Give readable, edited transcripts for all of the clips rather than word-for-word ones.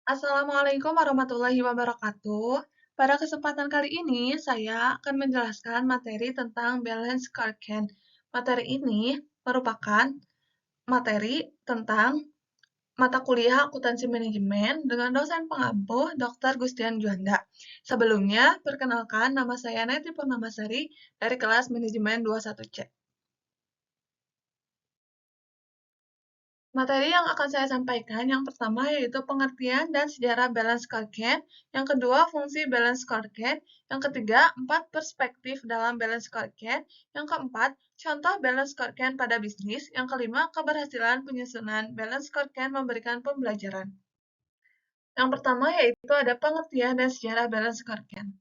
Assalamualaikum warahmatullahi wabarakatuh. Pada kesempatan kali ini, saya akan menjelaskan materi tentang balance scorecard. Materi ini merupakan materi tentang mata kuliah akuntansi manajemen dengan dosen pengampu Dr. Gustian Juanda. Sebelumnya, perkenalkan nama saya Neti Purnamasari dari kelas manajemen 21C. Materi yang akan saya sampaikan yang pertama yaitu pengertian dan sejarah balance scorecard, yang kedua fungsi balance scorecard, yang ketiga 4 perspektif dalam balance scorecard, yang keempat contoh balance scorecard pada bisnis, yang kelima keberhasilan penyusunan balance scorecard memberikan pembelajaran. Yang pertama yaitu ada pengertian dan sejarah balance scorecard.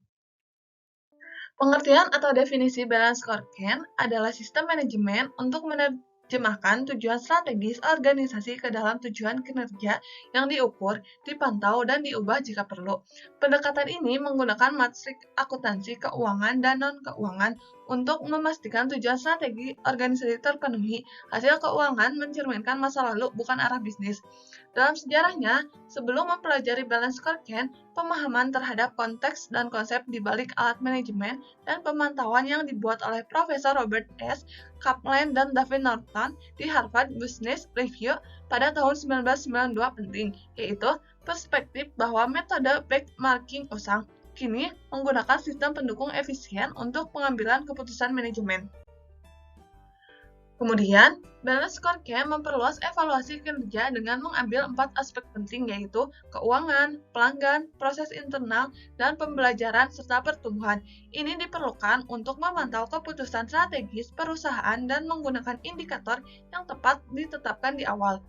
Pengertian atau definisi balance scorecard adalah sistem manajemen untuk menerjemahkan tujuan strategis organisasi ke dalam tujuan kinerja yang diukur, dipantau, dan diubah jika perlu. Pendekatan ini menggunakan matriks akuntansi keuangan dan non-keuangan untuk memastikan tujuan strategi organisasi terpenuhi. Hasil keuangan mencerminkan masa lalu, bukan arah bisnis. Dalam sejarahnya, sebelum mempelajari balance scorecard, pemahaman terhadap konteks dan konsep di balik alat manajemen dan pemantauan yang dibuat oleh Profesor Robert S. Kaplan dan David Norton di Harvard Business Review pada tahun 1992 penting, yaitu perspektif bahwa metode benchmarking usang kini menggunakan sistem pendukung efisien untuk pengambilan keputusan manajemen. Kemudian, balance scorecard memperluas evaluasi kinerja dengan mengambil 4 aspek penting yaitu keuangan, pelanggan, proses internal, dan pembelajaran serta pertumbuhan. Ini diperlukan untuk memantau keputusan strategis perusahaan dan menggunakan indikator yang tepat ditetapkan di awal.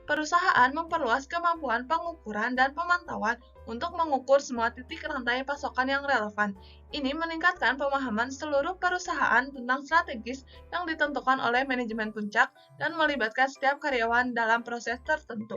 Perusahaan memperluas kemampuan pengukuran dan pemantauan untuk mengukur semua titik rantai pasokan yang relevan. Ini meningkatkan pemahaman seluruh perusahaan tentang strategis yang ditentukan oleh manajemen puncak dan melibatkan setiap karyawan dalam proses tertentu.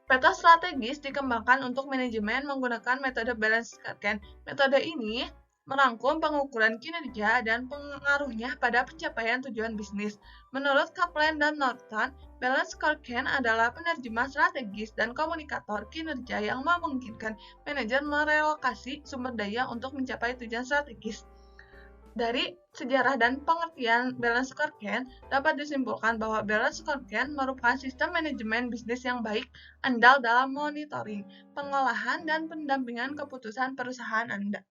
Peta strategis dikembangkan untuk manajemen menggunakan metode balance scorecard. Metode ini merangkum pengukuran kinerja dan pengaruhnya pada pencapaian tujuan bisnis. Menurut Kaplan dan Norton, balance scorecard adalah penerjemah strategis dan komunikator kinerja yang memungkinkan manajer merelokasi sumber daya untuk mencapai tujuan strategis. Dari sejarah dan pengertian balance scorecard, dapat disimpulkan bahwa balance scorecard merupakan sistem manajemen bisnis yang baik, andal dalam monitoring, pengolahan, dan pendampingan keputusan perusahaan Anda.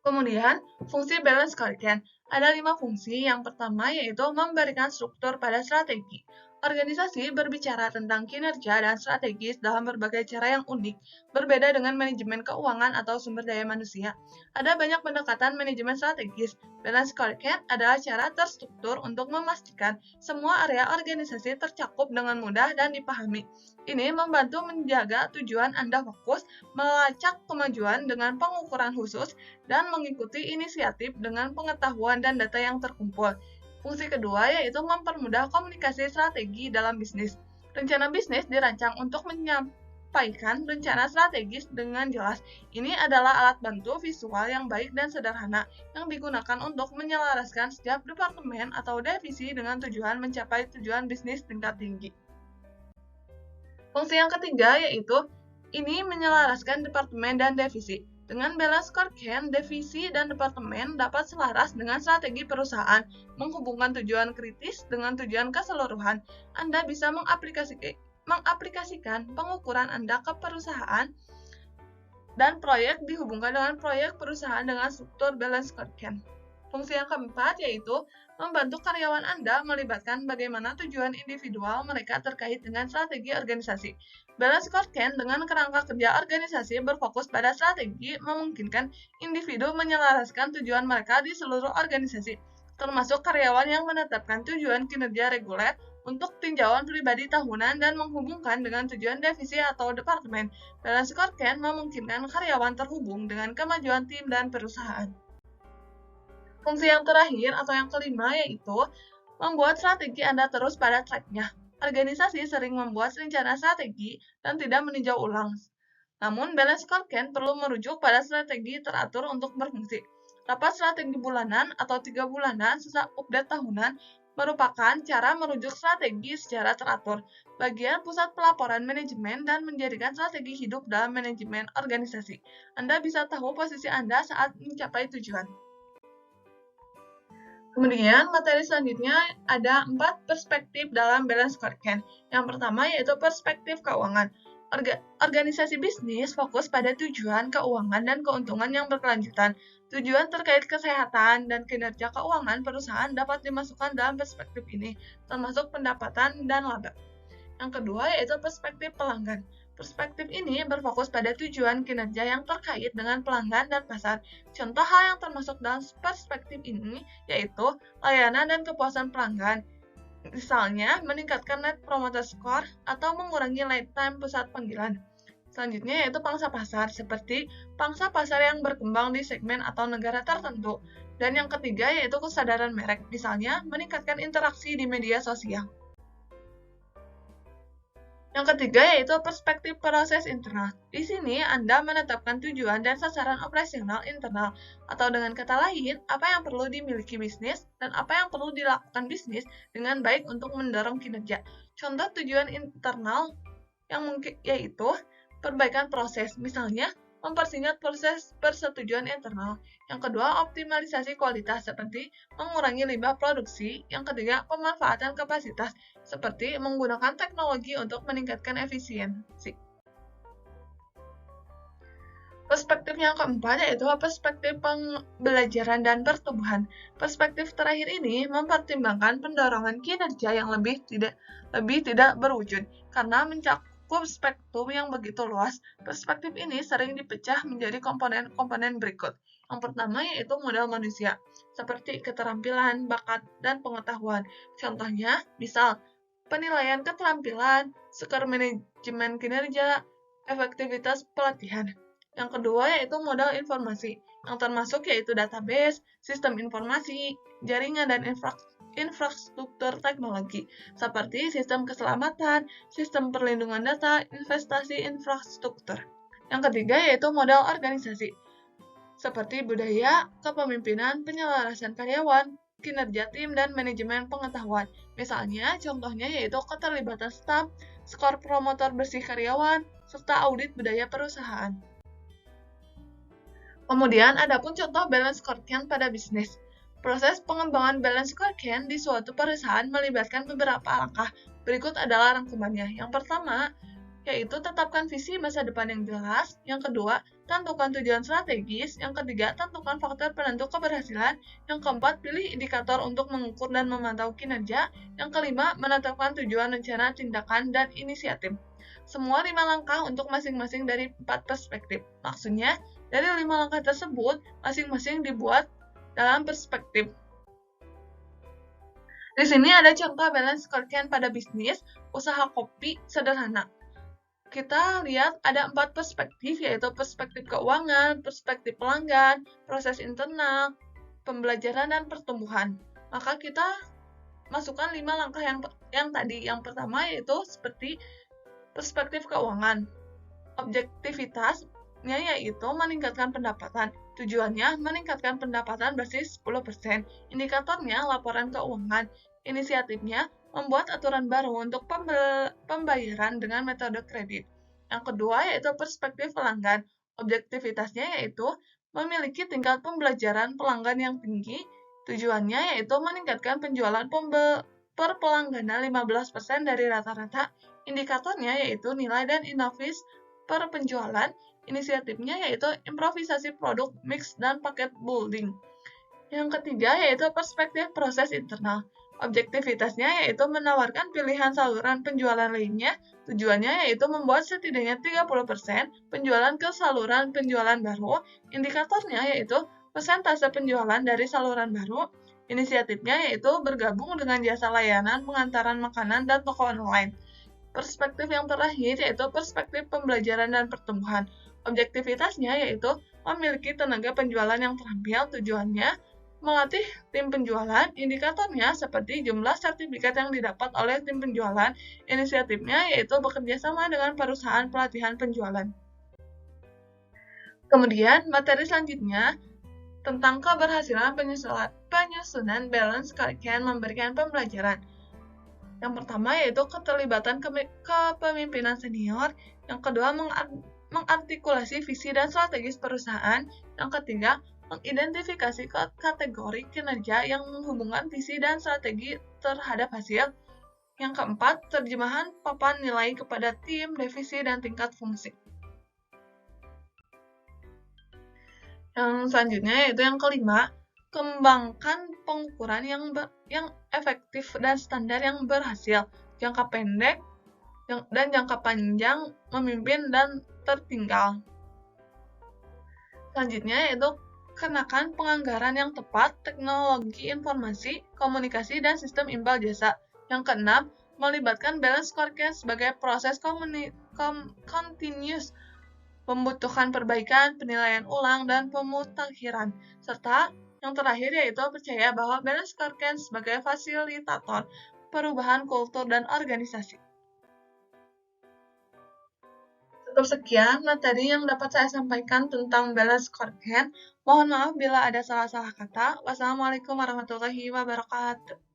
Kemudian, fungsi balance scorecard. Ada 5 fungsi. Yang pertama yaitu memberikan struktur pada strategi. Organisasi berbicara tentang kinerja dan strategis dalam berbagai cara yang unik, berbeda dengan manajemen keuangan atau sumber daya manusia. Ada banyak pendekatan manajemen strategis. Balance scorecard adalah cara terstruktur untuk memastikan semua area organisasi tercakup dengan mudah dan dipahami. Ini membantu menjaga tujuan Anda fokus, melacak kemajuan dengan pengukuran khusus, dan mengikuti inisiatif dengan pengetahuan dan data yang terkumpul. Fungsi kedua yaitu mempermudah komunikasi strategi dalam bisnis. Rencana bisnis dirancang untuk menyampaikan rencana strategis dengan jelas. Ini adalah alat bantu visual yang baik dan sederhana yang digunakan untuk menyelaraskan setiap departemen atau divisi dengan tujuan mencapai tujuan bisnis tingkat tinggi. Fungsi yang ketiga yaitu ini menyelaraskan departemen dan divisi. Dengan balance scorecard, divisi dan departemen dapat selaras dengan strategi perusahaan, menghubungkan tujuan kritis dengan tujuan keseluruhan. Anda bisa mengaplikasikan pengukuran Anda ke perusahaan dan proyek dihubungkan dengan proyek perusahaan dengan struktur balance scorecard. Fungsi yang keempat yaitu membantu karyawan Anda melibatkan bagaimana tujuan individual mereka terkait dengan strategi organisasi. Balance scorecard dengan kerangka kerja organisasi berfokus pada strategi memungkinkan individu menyelaraskan tujuan mereka di seluruh organisasi, termasuk karyawan yang menetapkan tujuan kinerja reguler untuk tinjauan pribadi tahunan dan menghubungkan dengan tujuan divisi atau departemen. Balance scorecard memungkinkan karyawan terhubung dengan kemajuan tim dan perusahaan. Fungsi yang terakhir atau yang kelima yaitu membuat strategi Anda terus pada track-nya. Organisasi sering membuat rencana strategi dan tidak meninjau ulang. Namun, balance scorecard perlu merujuk pada strategi teratur untuk berfungsi. Rapat strategi bulanan atau 3 bulanan serta update tahunan merupakan cara merujuk strategi secara teratur, bagian pusat pelaporan manajemen dan menjadikan strategi hidup dalam manajemen organisasi. Anda bisa tahu posisi Anda saat mencapai tujuan. Kemudian, materi selanjutnya ada 4 perspektif dalam balance scorecard. Yang pertama yaitu perspektif keuangan. Organisasi bisnis fokus pada tujuan keuangan dan keuntungan yang berkelanjutan. Tujuan terkait kesehatan dan kinerja keuangan perusahaan dapat dimasukkan dalam perspektif ini, termasuk pendapatan dan laba. Yang kedua yaitu perspektif pelanggan. Perspektif ini berfokus pada tujuan kinerja yang terkait dengan pelanggan dan pasar. Contoh hal yang termasuk dalam perspektif ini yaitu layanan dan kepuasan pelanggan. Misalnya, meningkatkan Net Promoter Score atau mengurangi lifetime pusat panggilan. Selanjutnya yaitu pangsa pasar, seperti pangsa pasar yang berkembang di segmen atau negara tertentu. Dan yang ketiga yaitu kesadaran merek, misalnya meningkatkan interaksi di media sosial. Yang ketiga yaitu perspektif proses internal. Di sini Anda menetapkan tujuan dan sasaran operasional internal, atau dengan kata lain, apa yang perlu dimiliki bisnis dan apa yang perlu dilakukan bisnis dengan baik untuk mendorong kinerja. Contoh tujuan internal yang mungkin yaitu perbaikan proses, misalnya mempersingkat proses persetujuan internal. Yang kedua, optimalisasi kualitas seperti mengurangi limbah produksi. Yang ketiga, pemanfaatan kapasitas seperti menggunakan teknologi untuk meningkatkan efisiensi. Perspektif yang keempat yaitu perspektif pembelajaran dan pertumbuhan. Perspektif terakhir ini mempertimbangkan pendorongan kinerja yang lebih tidak berwujud karena mencakup spektrum yang begitu luas. Perspektif ini sering dipecah menjadi komponen-komponen berikut. Yang pertama yaitu modal manusia, seperti keterampilan, bakat, dan pengetahuan. Contohnya, misal penilaian keterampilan, skor manajemen kinerja, efektivitas pelatihan. Yang kedua yaitu modal informasi, yang termasuk yaitu database, sistem informasi, jaringan, dan infrastruktur teknologi, seperti sistem keselamatan, sistem perlindungan data, investasi infrastruktur. Yang ketiga yaitu modal organisasi, seperti budaya, kepemimpinan, penyelarasan karyawan, kinerja tim, dan manajemen pengetahuan. Misalnya, contohnya yaitu keterlibatan staf, skor promotor bersih karyawan, serta audit budaya perusahaan. Kemudian, ada pun contoh balance scorecard pada bisnis. Proses pengembangan balance scorecard di suatu perusahaan melibatkan beberapa langkah. Berikut adalah rangkumannya. Yang pertama, yaitu tetapkan visi masa depan yang jelas. Yang kedua, tentukan tujuan strategis. Yang ketiga, tentukan faktor penentu keberhasilan. Yang keempat, pilih indikator untuk mengukur dan memantau kinerja. Yang kelima, menetapkan tujuan, rencana, tindakan, dan inisiatif. Semua 5 langkah untuk masing-masing dari 4 perspektif. Maksudnya, dari 5 langkah tersebut, masing-masing dibuat dalam perspektif. Di sini ada contoh balance scorecard pada bisnis, usaha kopi sederhana. Kita lihat ada 4 perspektif, yaitu perspektif keuangan, perspektif pelanggan, proses internal, pembelajaran, dan pertumbuhan. Maka kita masukkan 5 langkah yang tadi. Yang pertama yaitu seperti perspektif keuangan. Objektivitasnya yaitu meningkatkan pendapatan. Tujuannya meningkatkan pendapatan bersih 10%. Indikatornya laporan keuangan. Inisiatifnya membuat aturan baru untuk pembayaran dengan metode kredit. Yang kedua yaitu perspektif pelanggan. Objektivitasnya yaitu memiliki tingkat pembelajaran pelanggan yang tinggi. Tujuannya yaitu meningkatkan penjualan per pelangganan 15% dari rata-rata. Indikatornya yaitu nilai dan inovasi per penjualan. Inisiatifnya yaitu improvisasi produk, mix, dan paket building. Yang ketiga yaitu perspektif proses internal. Objektivitasnya yaitu menawarkan pilihan saluran penjualan lainnya. Tujuannya yaitu membuat setidaknya 30% penjualan ke saluran penjualan baru. Indikatornya yaitu persentase penjualan dari saluran baru. Inisiatifnya yaitu bergabung dengan jasa layanan pengantaran makanan dan toko online. Perspektif yang terakhir yaitu perspektif pembelajaran dan pertumbuhan. Objektivitasnya yaitu memiliki tenaga penjualan yang terampil. Tujuannya melatih tim penjualan. Indikatornya seperti jumlah sertifikat yang didapat oleh tim penjualan. Inisiatifnya yaitu bekerja sama dengan perusahaan pelatihan penjualan. Kemudian, materi selanjutnya tentang keberhasilan penyusunan balance curriculum memberikan pembelajaran. Yang pertama yaitu keterlibatan kepemimpinan senior, yang kedua mengartikulasi visi dan strategis perusahaan, yang ketiga mengidentifikasi kategori kinerja yang menghubungkan visi dan strategi terhadap hasil, yang keempat terjemahan papan nilai kepada tim, divisi, dan tingkat fungsi. Yang selanjutnya yaitu yang kelima, kembangkan pengukuran yang efektif dan standar yang berhasil, jangka pendek dan jangka panjang, memimpin dan tertinggal. Selanjutnya yaitu kenakan penganggaran yang tepat, teknologi informasi, komunikasi, dan sistem imbal jasa. Yang keenam, melibatkan balance scorecard sebagai proses continuous, membutuhkan perbaikan, penilaian ulang, dan pemutakhiran. Serta yang terakhir yaitu percaya bahwa balance scorecard sebagai fasilitator perubahan kultur dan organisasi. Cukup sekian materi yang dapat saya sampaikan tentang balance scorecard. Mohon maaf bila ada salah-salah kata. Wassalamualaikum warahmatullahi wabarakatuh.